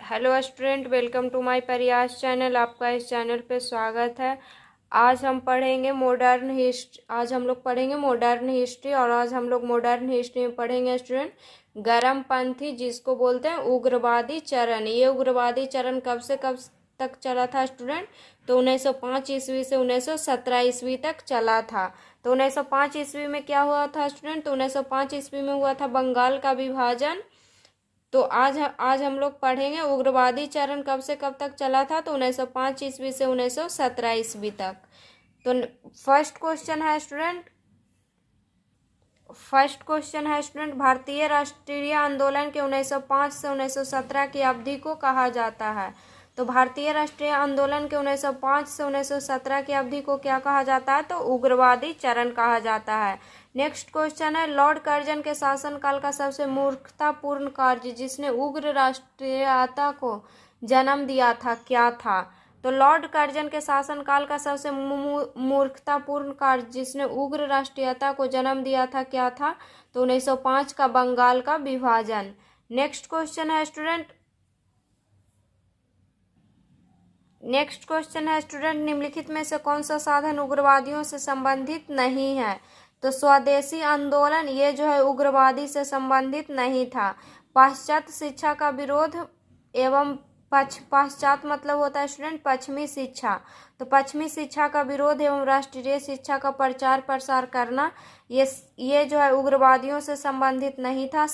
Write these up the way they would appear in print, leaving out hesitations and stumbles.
Hello student, welcome to my Prayas channel. आपका इस channel पे स्वागत है। आज हम लोग पढ़ेंगे मॉडर्न हिस्ट्री और आज हम लोग मॉडर्न हिस्ट्री में पढ़ेंगे स्टूडेंट गर्मपंथी, जिसको बोलते हैं उग्रवादी चरण। ये उग्रवादी चरण कब से कब तक चला था स्टूडेंट? तो 1905 ईस्वी से 1917 ईस्वी तक चला था। तो 1905 ईस्वी में क्या हुआ था स्टूडेंट? तो 1905 ईस्वी में हुआ था बंगाल का विभाजन। तो आज हम लोग पढ़ेंगे उग्रवादी चरण कब से कब तक चला था। तो 1905 ईस्वी से 1917 ईस्वी तक। तो फर्स्ट क्वेश्चन है स्टूडेंट भारतीय राष्ट्रीय आंदोलन के 1905 से 1917 की अवधि को कहा जाता है। तो भारतीय राष्ट्रीय आंदोलन के 1905 से 1917 की अवधि को क्या कहा जाता है? तो उग्रवादी चरण कहा जाता है। नेक्स्ट क्वेश्चन है लॉर्ड कर्जन के शासनकाल का सबसे मूर्खतापूर्ण कार्य जिसने उग्र राष्ट्रीयता को जन्म दिया था क्या था? तो लॉर्ड कर्जन के शासनकाल का सबसे मूर्खतापूर्ण कार्य जिसने उग्र राष्ट्रीयता को जन्म दिया था क्या था? तो 1905 का बंगाल का विभाजन। नेक्स्ट क्वेश्चन है स्टूडेंट निम्नलिखित में से कौन सा साधन उग्रवादियों से संबंधित नहीं है? तो स्वदेशी आंदोलन ये जो है उग्रवादी से संबंधित नहीं था। पाश्चात्य शिक्षा का विरोध एवं पाश्चात्य मतलब होता है स्टूडेंट पश्चिमी शिक्षा। तो पश्चिमी शिक्षा का विरोध एवं राष्ट्रीय शिक्षा का प्रचार प्रसार करना ये जो है उग्रवादियों से संबंधित नहीं था।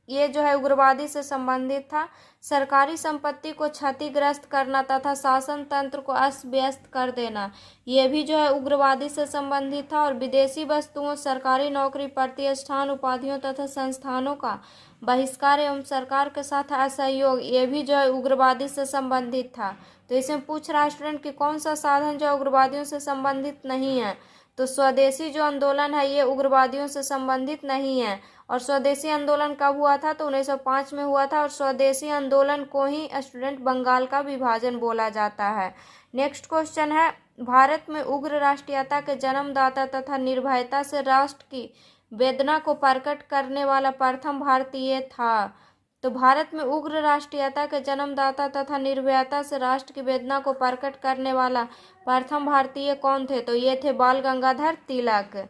ये जो है उग्रवादी से संबंधित था। सरकारी संपत्ति को क्षतिग्रस्त करना तथा शासन तंत्र को अस्त व्यस्त कर देना ये भी जो है उग्रवादी से संबंधित था। और विदेशी वस्तुओं, सरकारी नौकरी, प्रतिष्ठान, उपाधियों तथा संस्थानों का बहिष्कार एवं सरकार के साथ असहयोग ये भी जो है उग्रवादी से संबंधित था। तो इसमें पूछ रहा है स्टूडेंट कि कौन सा साधन जो उग्रवादियों से संबंधित नहीं है? तो स्वदेशी जो आंदोलन है ये उग्रवादियों से संबंधित नहीं है। और स्वदेशी आंदोलन कब हुआ था? तो 1905 में हुआ था। और स्वदेशी आंदोलन को ही स्टूडेंट बंगाल का विभाजन बोला जाता है। नेक्स्ट क्वेश्चन है भारत में उग्र राष्ट्रीयता के जन्मदाता तथा निर्भयता से राष्ट्र की वेदना को प्रकट करने वाला प्रथम भारतीय था। तो भारत में उग्र राष्ट्रीयता के जन्मदाता तथा निर्भयता से राष्ट्र की वेदना को प्रकट करने वाला प्रथम भारतीय कौन थे? तो ये थे बाल गंगाधर तिलक।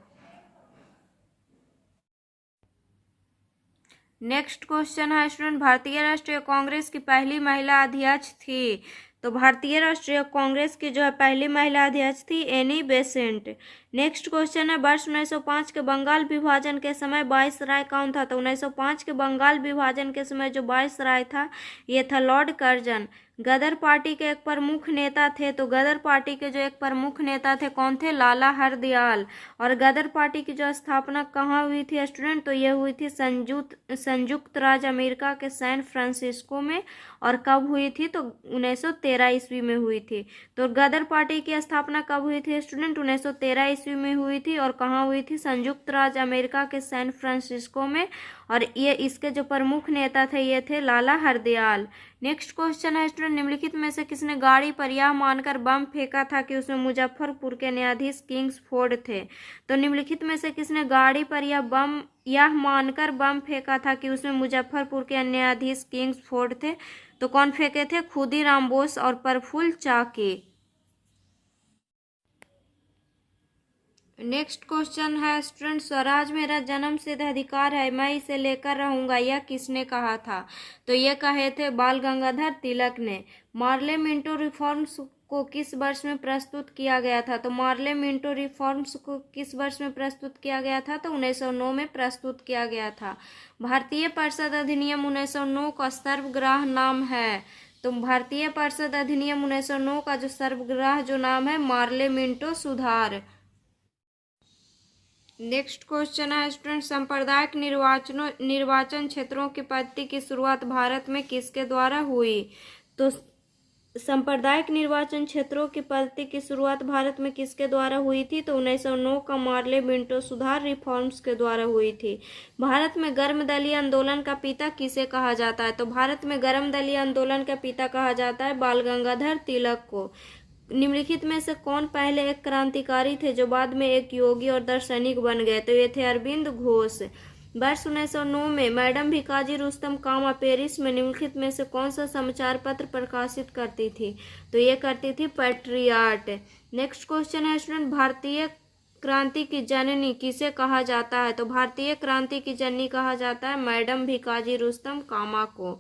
नेक्स्ट क्वेश्चन है स्टूडेंट भारतीय राष्ट्रीय कांग्रेस की पहली महिला अध्यक्ष थी। तो भारतीय राष्ट्रीय कांग्रेस की जो है पहली महिला अध्यक्ष थी एनी बेसेंट। नेक्स्ट क्वेश्चन है वर्ष 1905 के बंगाल विभाजन के समय वायसराय कौन था? तो 1905 के बंगाल विभाजन के समय जो वायसराय था ये था लॉर्ड कर्जन। गदर पार्टी के एक प्रमुख नेता थे। तो गदर पार्टी के जो एक प्रमुख नेता थे कौन थे? लाला हरदयाल। और गदर पार्टी की जो स्थापना कहाँ हुई थी स्टूडेंट? तो ये हुई थी संयुक्त राज्य अमेरिका के सैन फ्रांसिस्को में। और कब हुई थी? तो 1913 ईस्वी में हुई थी। तो गदर पार्टी की स्थापना कब हुई थी स्टूडेंट? 1913 ईस्वी में हुई थी। और कहाँ हुई थी? संयुक्त राज्य अमेरिका के सैन फ्रांसिस्को में। और ये इसके जो प्रमुख नेता थे ये थे लाला हरदयाल। नेक्स्ट क्वेश्चन है स्टूडेंट निम्नलिखित में से किसने गाड़ी पर यह मानकर बम फेंका था कि उसमें मुजफ्फरपुर के न्यायाधीश किंग्सफोर्ड थे? तो निम्नलिखित में से किसने गाड़ी पर यह मानकर बम फेंका था कि उसमें मुजफ्फरपुर के न्यायाधीश किंग्सफोर्ड थे? तो कौन फेंके थे? खुदीराम बोस और प्रफुल्ल चाकी। नेक्स्ट क्वेश्चन है स्टूडेंट स्वराज मेरा जन्म सिद्ध अधिकार है, मैं इसे लेकर रहूंगा, यह किसने कहा था? तो ये कहे थे बाल गंगाधर तिलक ने। मार्ले मिंटो रिफॉर्म्स को किस वर्ष में प्रस्तुत किया गया था? तो मार्ले मिंटो रिफॉर्म्स को किस वर्ष में प्रस्तुत किया गया था? तो 1909 में प्रस्तुत किया गया था। भारतीय परिषद अधिनियम 1909 का सर्वग्राह नाम है। तो भारतीय परिषद अधिनियम 1909 का जो सर्वग्राह जो नाम है मार्ले मिंटो सुधार। नेक्स्ट क्वेश्चन है स्टूडेंट सांप्रदायिक निर्वाचन क्षेत्रों की पद्धति की शुरुआत भारत में किसके द्वारा हुई? तो सांप्रदायिक निर्वाचन क्षेत्रों की पद्धति की शुरुआत भारत में किसके द्वारा हुई थी? तो 1909 का मार्ले मिंटो सुधार रिफॉर्म्स के द्वारा हुई थी। भारत में गर्म दलीय आंदोलन का पिता किसे कहा जाता है? तो भारत में गर्म दलीय आंदोलन का पिता कहा जाता है बाल गंगाधर तिलक को। निम्नलिखित में से कौन पहले एक क्रांतिकारी थे जो बाद में एक योगी और दार्शनिक बन गए? तो ये थे अरविंद घोष। वर्ष 1909 में मैडम भिकाजी रुस्तम कामा पेरिस में निम्नलिखित में से कौन सा समाचार पत्र प्रकाशित करती थी? तो ये करती थी पैट्रियट। नेक्स्ट क्वेश्चन है स्टूडेंट, भारतीय क्रांति की जननी किसे कहा जाता है? तो भारतीय क्रांति की जननी कहा जाता है मैडम भिकाजी रुस्तम कामा को।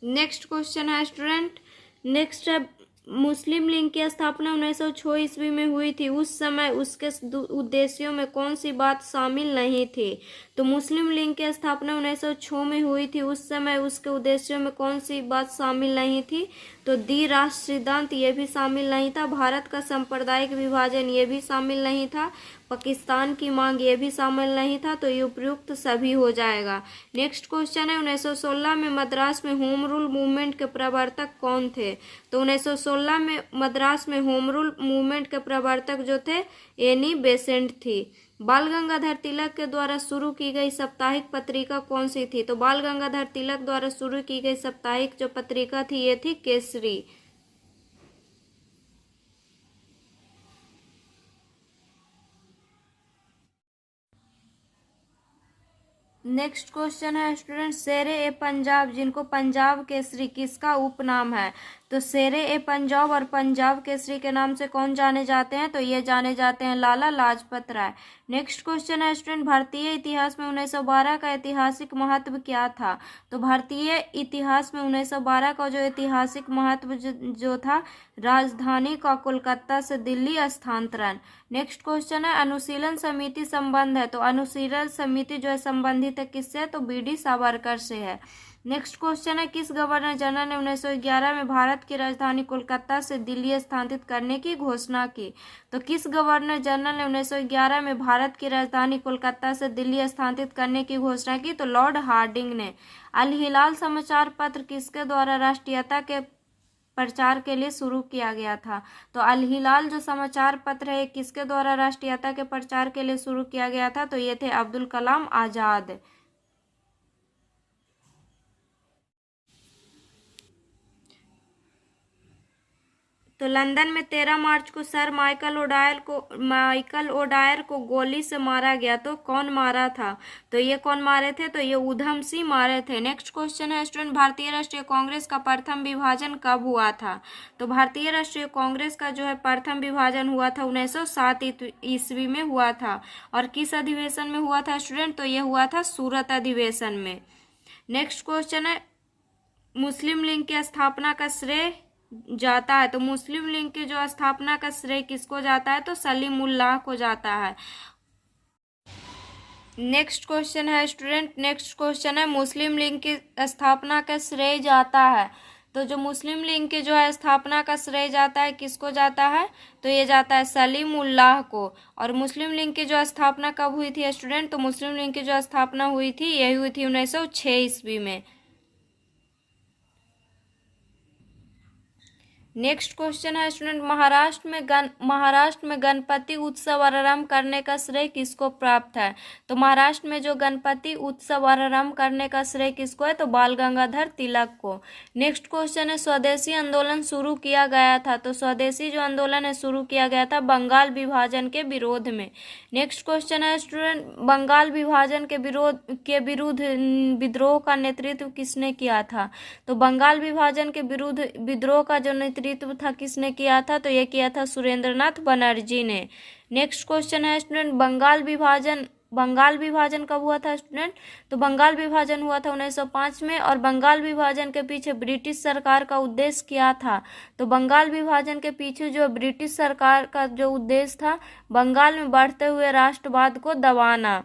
नेक्स्ट क्वेश्चन है स्टूडेंट, नेक्स्ट है मुस्लिम लीग की स्थापना 1906 ईस्वी में हुई थी। उस समय उसके उद्देश्यों में कौन सी बात शामिल नहीं थी? तो मुस्लिम लीग की स्थापना 1906 में हुई थी, उस समय उसके उद्देश्यों में कौन सी बात शामिल नहीं थी? तो द्विराष्ट्र सिद्धांत ये भी शामिल नहीं था, भारत का सांप्रदायिक विभाजन ये भी शामिल नहीं था, पाकिस्तान की मांग ये भी शामिल नहीं था। तो ये उपयुक्त सभी हो जाएगा। नेक्स्ट क्वेश्चन है 1916 में मद्रास में होम रूल मूवमेंट के प्रवर्तक कौन थे? तो 1916 में मद्रास में होम रूल मूवमेंट के प्रवर्तक जो थे एनी बेसेंट थी। बाल गंगाधर तिलक के द्वारा शुरू की गई साप्ताहिक पत्रिका कौन सी थी? तो बाल गंगाधर तिलक द्वारा शुरू की गई साप्ताहिक जो पत्रिका थी ये थी केसरी। नेक्स्ट क्वेश्चन है स्टूडेंट, शेरे ए पंजाब जिनको पंजाब केसरी किसका उपनाम है? तो शेरे ए पंजाब और पंजाब केसरी के नाम से कौन जाने जाते हैं? तो ये जाने जाते हैं लाला लाजपत राय। नेक्स्ट क्वेश्चन है स्टूडेंट, भारतीय इतिहास में 1912 का ऐतिहासिक महत्व क्या था? तो भारतीय इतिहास में 1912 का जो ऐतिहासिक महत्व जो था, राजधानी का कोलकाता से दिल्ली स्थानांतरण। नेक्स्ट क्वेश्चन है, अनुशीलन समिति संबंध है? तो अनुशीलन समिति जो है संबंधित है किससे है? तो बीडी सावरकर से है। नेक्स्ट क्वेश्चन है, किस गवर्नर जनरल ने 1911 में भारत की राजधानी कोलकाता से दिल्ली स्थानांतरित करने की घोषणा की? तो किस गवर्नर जनरल ने 1911 में भारत की राजधानी कोलकाता से दिल्ली स्थानांतरित करने की घोषणा की? तो लॉर्ड हार्डिंग ने। अल हिलाल समाचार पत्र किसके द्वारा राष्ट्रीयता के प्रचार के लिए शुरू किया गया था? तो अल हिलाल जो समाचार पत्र है किसके द्वारा राष्ट्रीयता के प्रचार के लिए शुरू किया गया था? तो ये थे अब्दुल कलाम आजाद। तो लंदन में 13 मार्च को सर माइकल ओडायर को गोली से मारा गया। तो कौन मारा था? तो ये कौन मारे थे? तो ये उधम सिंह मारे थे। नेक्स्ट क्वेश्चन है स्टूडेंट, भारतीय राष्ट्रीय कांग्रेस का प्रथम विभाजन कब हुआ था? तो भारतीय राष्ट्रीय कांग्रेस का जो है प्रथम विभाजन हुआ था 1907 ईस्वी में हुआ था। और किस अधिवेशन में हुआ था स्टूडेंट? तो ये हुआ था सूरत अधिवेशन में। नेक्स्ट क्वेश्चन है, मुस्लिम लीग की स्थापना का श्रेय जाता है? तो मुस्लिम लीग की जो स्थापना का श्रेय किसको जाता है? तो सलीमुल्लाह को जाता है। नेक्स्ट क्वेश्चन है स्टूडेंट, नेक्स्ट क्वेश्चन है, मुस्लिम लीग की स्थापना का श्रेय जाता है? तो जो मुस्लिम लीग की जो है स्थापना का श्रेय जाता है किसको जाता है? तो ये जाता है सलीमुल्लाह को। और मुस्लिम लीग की जो स्थापना कब हुई थी स्टूडेंट? तो मुस्लिम लीग की जो स्थापना हुई थी यही हुई थी 1906 ईस्वी में। नेक्स्ट क्वेश्चन है स्टूडेंट, महाराष्ट्र में गणपति उत्सव आरंभ करने का श्रेय किसको प्राप्त है? तो महाराष्ट्र में जो गणपति उत्सव आरंभ करने का श्रेय किसको है? तो बाल गंगाधर तिलक को। नेक्स्ट क्वेश्चन है, स्वदेशी आंदोलन शुरू किया गया था? तो स्वदेशी जो आंदोलन है शुरू किया गया था बंगाल विभाजन के विरोध में। नेक्स्ट क्वेश्चन है स्टूडेंट, बंगाल विभाजन के विरुद्ध विद्रोह का नेतृत्व किसने किया था? तो बंगाल विभाजन के विरुद्ध विद्रोह का जो नेतृत्व था किसने किया था? तो ये किया था सुरेंद्रनाथ बनर्जी ने। नेक्स्ट क्वेश्चन है स्टूडेंट, बंगाल विभाजन कब हुआ था स्टूडेंट? तो बंगाल विभाजन हुआ था 1905 में। और बंगाल विभाजन के पीछे ब्रिटिश सरकार का उद्देश्य क्या था? तो बंगाल विभाजन के पीछे जो ब्रिटिश सरकार का जो उद्देश्य था, बंगाल में बढ़ते हुए राष्ट्रवाद को दबाना।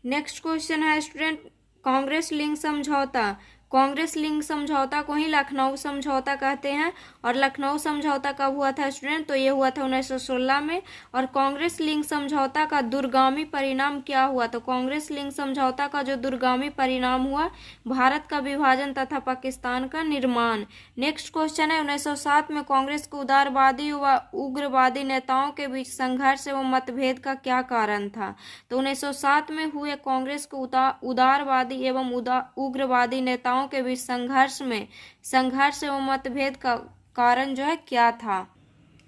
नेक्स्ट क्वेश्चन है स्टूडेंट, कांग्रेस लिंग समझौता। कांग्रेस लिंग समझौता को ही लखनऊ समझौता कहते हैं। और लखनऊ समझौता कब हुआ था स्टूडेंट? तो ये हुआ था 1916 में। और कांग्रेस लिंग समझौता का दूरगामी परिणाम क्या हुआ? तो कांग्रेस लिंग समझौता का जो दूरगामी परिणाम हुआ, भारत का विभाजन तथा पाकिस्तान का निर्माण। नेक्स्ट क्वेश्चन है, 1907 में कांग्रेस को उदारवादी व उग्रवादी नेताओं के बीच संघर्ष एवं मतभेद का क्या कारण था? तो 1907 में हुए कांग्रेस को उदारवादी एवं उग्रवादी नेताओं के बीच संघर्ष एवं मतभेद का कारण जो है क्या था?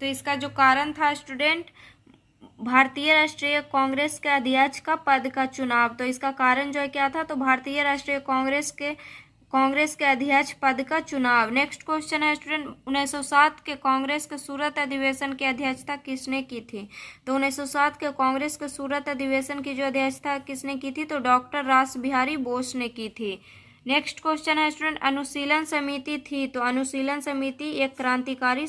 तो इसका जो कारण था स्टूडेंट, भारतीय राष्ट्रीय कांग्रेस के अध्यक्ष का पद का चुनाव। तो इसका कारण जो है क्या था, तो भारतीय राष्ट्रीय कांग्रेस के अध्यक्ष पद का चुनाव। नेक्स्ट क्वेश्चन है स्टूडेंट, 1907 के कांग्रेस के सूरत अधिवेशन की अध्यक्षता किसने की थी? तो 1907 के कांग्रेस के सूरत अधिवेशन की जो अध्यक्षता किसने की थी, तो डॉक्टर रास बिहारी बोस ने की थी। नेक्स्ट क्वेश्चन है स्टूडेंट, अनुशीलन समिति थी। तो अनुशीलन समिति एक क्रांतिकारी।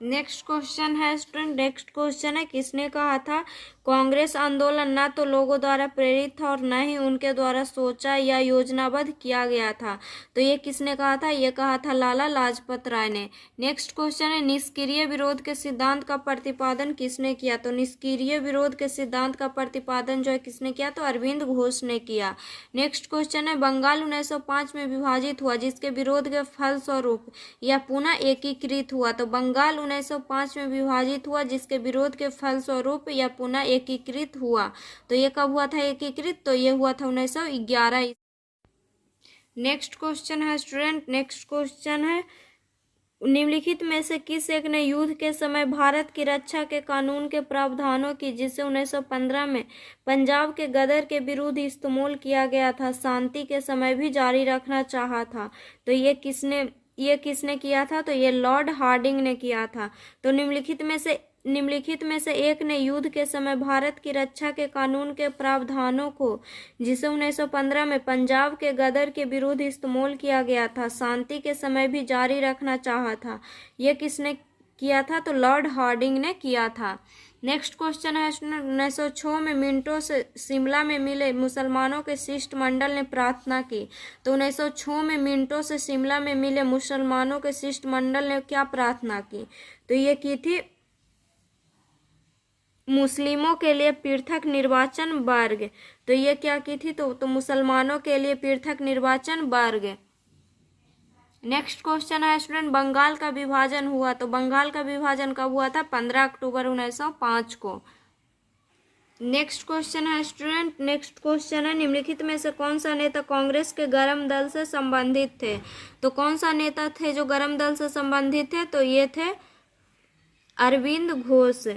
नेक्स्ट क्वेश्चन है स्टूडेंट, नेक्स्ट क्वेश्चन है, किसने कहा था कांग्रेस आंदोलन न तो लोगों द्वारा प्रेरित था और न ही उनके द्वारा सोचा या योजनाबद्ध किया गया था? तो ये किसने कहा था? ये कहा था लाला लाजपत राय ने। नेक्स्ट क्वेश्चन है, निष्क्रिय विरोध के सिद्धांत का प्रतिपादन किसने किया? तो निष्क्रिय विरोध के सिद्धांत का प्रतिपादन जो है किसने किया? तो अरविंद घोष ने किया। नेक्स्ट क्वेश्चन है, बंगाल 1905 में विभाजित हुआ जिसके विरोध के फलस्वरूप यह पुनः एकीकृत हुआ। तो बंगाल 1905 में विभाजित हुआ जिसके विरोध के फलस्वरूप यह पुनः एकीकृत हुआ। तो ये कब हुआ था एकीकृत? तो ये हुआ था 1911। नेक्स्ट क्वेश्चन है स्टूडेंट, नेक्स्ट क्वेश्चन है, निम्नलिखित में से किस एक ने युद्ध के समय भारत की रक्षा के कानून के प्रावधानों की, जिसे 1915 में पंजाब के गदर के विरुद्ध इस्तेमाल किया गया था, शांति के समय भी जारी रखना चाहा था? तो ये किसने किया था? तो ये लॉर्ड हार्डिंग ने किया था। तो निम्नलिखित में से एक ने युद्ध के समय भारत की रक्षा के कानून के प्रावधानों को, जिसे 1915 में पंजाब के गदर के विरुद्ध इस्तेमाल किया गया था, शांति के समय भी जारी रखना चाहा था, यह किसने किया था? तो लॉर्ड हार्डिंग ने किया था। नेक्स्ट क्वेश्चन है, 1906 में मिंटो से शिमला में मिले मुसलमानों के शिष्टमंडल ने प्रार्थना की। तो 1906 में मिंटो से शिमला में मिले मुसलमानों के शिष्टमंडल ने क्या प्रार्थना की? तो ये की थी मुस्लिमों के लिए पृथक निर्वाचन वर्ग। तो ये क्या की थी? तो मुसलमानों के लिए पृथक निर्वाचन वर्ग। नेक्स्ट क्वेश्चन है स्टूडेंट, बंगाल का विभाजन हुआ। तो बंगाल का विभाजन कब हुआ था? 15 अक्टूबर 1905 को। नेक्स्ट क्वेश्चन है स्टूडेंट, नेक्स्ट क्वेश्चन है, निम्नलिखित में से कौन सा नेता कांग्रेस के गर्म दल से संबंधित थे? तो कौन सा नेता थे जो गर्म दल से संबंधित थे? तो ये थे अरविंद घोष।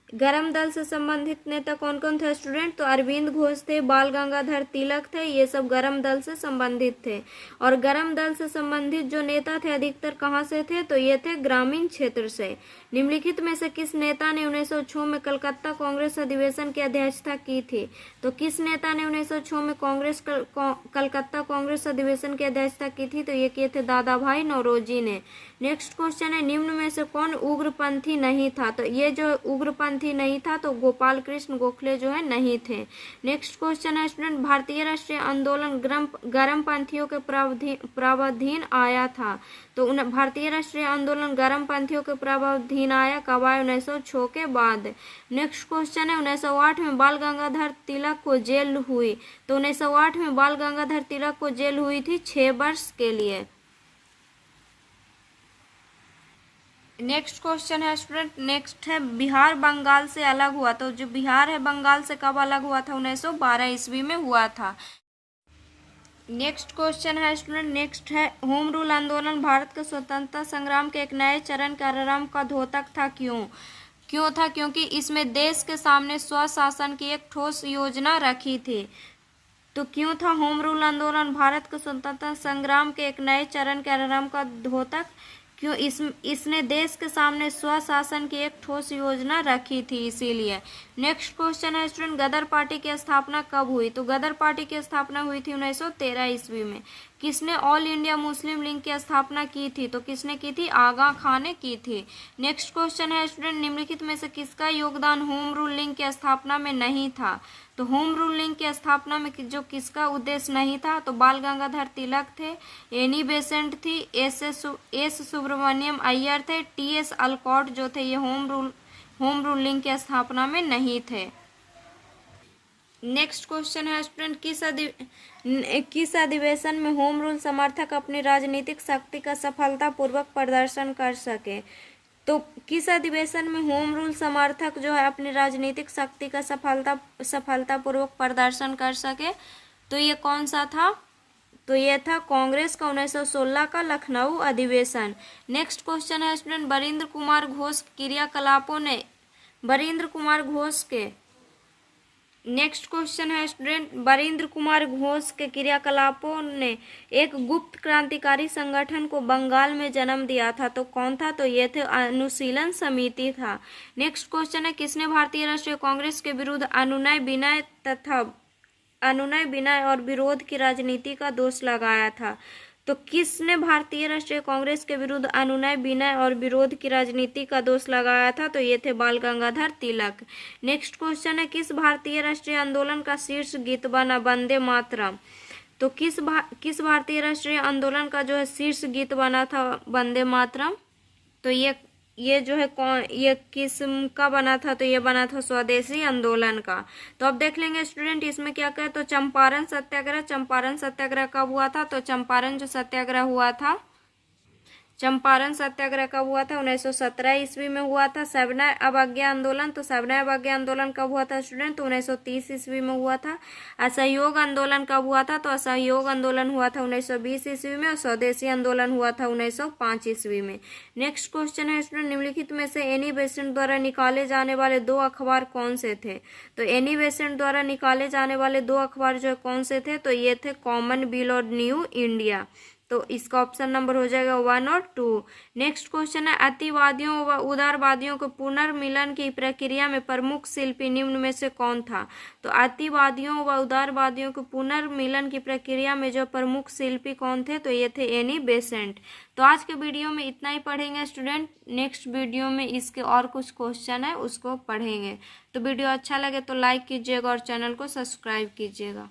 गर्म दल से संबंधित नेता कौन कौन थे स्टूडेंट? तो अरविंद घोष थे, बाल गंगाधर तिलक थे, ये सब गर्म दल से संबंधित थे। और गर्म दल से संबंधित जो नेता थे अधिकतर कहाँ से थे? तो ये थे ग्रामीण क्षेत्र से। निम्नलिखित में से किस नेता ने 1906 में कलकत्ता कांग्रेस अधिवेशन की अध्यक्षता की थी? तो किस नेता ने 1906 में कलकत्ता कांग्रेस अधिवेशन की अध्यक्षता की थी? तो ये किए थे दादा भाई नौरोजी ने। नेक्स्ट क्वेश्चन है, निम्न में से कौन उग्रपंथी नहीं था? तो ये जो उग्रपंथी नहीं था तो गोपाल कृष्ण गोखले जो है नहीं थे। नेक्स्ट क्वेश्चन है स्टूडेंट, भारतीय राष्ट्रीय आंदोलन गर्मपंथियों के प्रावधान आया था। तो भारतीय राष्ट्रीय आंदोलन गर्मपंथियों के प्रावधान आया कब आया? 1906 के बाद। नेक्स्ट क्वेश्चन है, 1908 में बाल गंगाधर तिलक को जेल हुई। तो 1908 में बाल गंगाधर तिलक को जेल हुई थी 6 वर्ष के लिए। नेक्स्ट क्वेश्चन है स्टूडेंट, नेक्स्ट है, बिहार बंगाल से अलग हुआ। तो जो बिहार है बंगाल से कब अलग हुआ था? 1912 ईस्वी में हुआ था। नेक्स्ट क्वेश्चन है स्टूडेंट, नेक्स्ट है, होम रूल आंदोलन भारत के स्वतंत्रता संग्राम के एक नए चरण का आरंभ का द्योतक था। क्यों था? क्योंकि इसमें देश के सामने स्वशासन की एक ठोस योजना रखी थी। तो क्यों था होम रूल आंदोलन भारत के स्वतंत्रता संग्राम के एक नए चरण के आरंभ का द्योतक? क्यों? इसने देश के सामने स्वशासन की एक ठोस योजना रखी थी, इसीलिए। नेक्स्ट क्वेश्चन है स्टूडेंट, गदर पार्टी की स्थापना कब हुई? तो गदर पार्टी की स्थापना हुई थी 1913 ईस्वी में। किसने ऑल इंडिया मुस्लिम लीग की स्थापना की थी? तो किसने की थी? आगा खान ने की थी। नेक्स्ट क्वेश्चन है स्टूडेंट, निम्नलिखित में से किसका योगदान होम रूल लीग की स्थापना में नहीं था? तो होम रूल लीग की स्थापना में जो किसका उद्देश्य नहीं था? तो बाल गंगाधर तिलक थे, एनी बेसेंट थी, एस सुब्रमण्यम अय्यर थे, टी.एस. अलकॉट जो थे, ये होम रूल लीग की स्थापना में नहीं थे। नेक्स्ट क्वेश्चन है स्टूडेंट, किस अधिवेशन में होम रूल समर्थक अपनी राजनीतिक शक्ति का सफलतापूर्वक प्रदर्शन कर सके? तो किस अधिवेशन में होम रूल समर्थक जो है अपनी राजनीतिक शक्ति का सफलतापूर्वक प्रदर्शन कर सके? तो ये कौन सा था? तो ये था कांग्रेस का 1916 का लखनऊ अधिवेशन। नेक्स्ट क्वेश्चन है स्टूडेंट, बरिंद्र कुमार घोष क्रियाकलापों ने बरिंद्र कुमार घोष के। नेक्स्ट क्वेश्चन है स्टूडेंट, बरिंद्र कुमार घोष के क्रियाकलापों ने एक गुप्त क्रांतिकारी संगठन को बंगाल में जन्म दिया था, तो कौन था? तो ये थे अनुशीलन समिति था। नेक्स्ट क्वेश्चन है, किसने भारतीय राष्ट्रीय कांग्रेस के विरुद्ध अनुनय विनय और विरोध की राजनीति का दोष लगाया था? तो किसने भारतीय राष्ट्रीय कांग्रेस के विरुद्ध अनुनय विनय और विरोध की राजनीति का दोष लगाया था? तो ये थे बाल गंगाधर तिलक। नेक्स्ट क्वेश्चन है, किस भारतीय राष्ट्रीय आंदोलन का शीर्ष गीत बना वंदे मातरम? तो किस भारतीय राष्ट्रीय आंदोलन का जो है शीर्ष गीत बना था वंदे मातरम? तो ये जो है ये किस्म का बना था? तो ये बना था स्वदेशी आंदोलन का। तो अब देख लेंगे स्टूडेंट इसमें क्या क्या है। तो चंपारण सत्याग्रह कब हुआ था? तो चंपारण जो सत्याग्रह हुआ था, चंपारण सत्याग्रह कब हुआ था? 1917 ईस्वी में हुआ था। सविनय अवज्ञा आंदोलन, तो सविनय अवज्ञा आंदोलन कब हुआ था स्टूडेंट? तो 1930 ईस्वी में हुआ था। असहयोग आंदोलन कब हुआ था? तो असहयोग आंदोलन हुआ था 1920 ईस्वी में, और स्वदेशी आंदोलन हुआ था 1905 ईस्वी में। नेक्स्ट क्वेश्चन है स्टूडेंट, निम्नलिखित में से एनी बेसेंट द्वारा निकाले जाने वाले 2 अखबार कौन से थे? तो एनी बेसेंट द्वारा निकाले जाने वाले 2 अखबार जो है कौन से थे? तो ये थे कॉमनवेल्थ और न्यू इंडिया। तो इसका ऑप्शन नंबर हो जाएगा 1 और 2। नेक्स्ट क्वेश्चन है, अतिवादियों व उदारवादियों के पुनर्मिलन की प्रक्रिया में प्रमुख शिल्पी निम्न में से कौन था? तो अतिवादियों व उदारवादियों के पुनर्मिलन की प्रक्रिया में जो प्रमुख शिल्पी कौन थे? तो ये थे एनी बेसेंट। तो आज के वीडियो में इतना ही पढ़ेंगे स्टूडेंट। नेक्स्ट वीडियो में इसके और कुछ क्वेश्चन है उसको पढ़ेंगे। तो वीडियो अच्छा लगे तो लाइक कीजिएगा और चैनल को सब्सक्राइब कीजिएगा।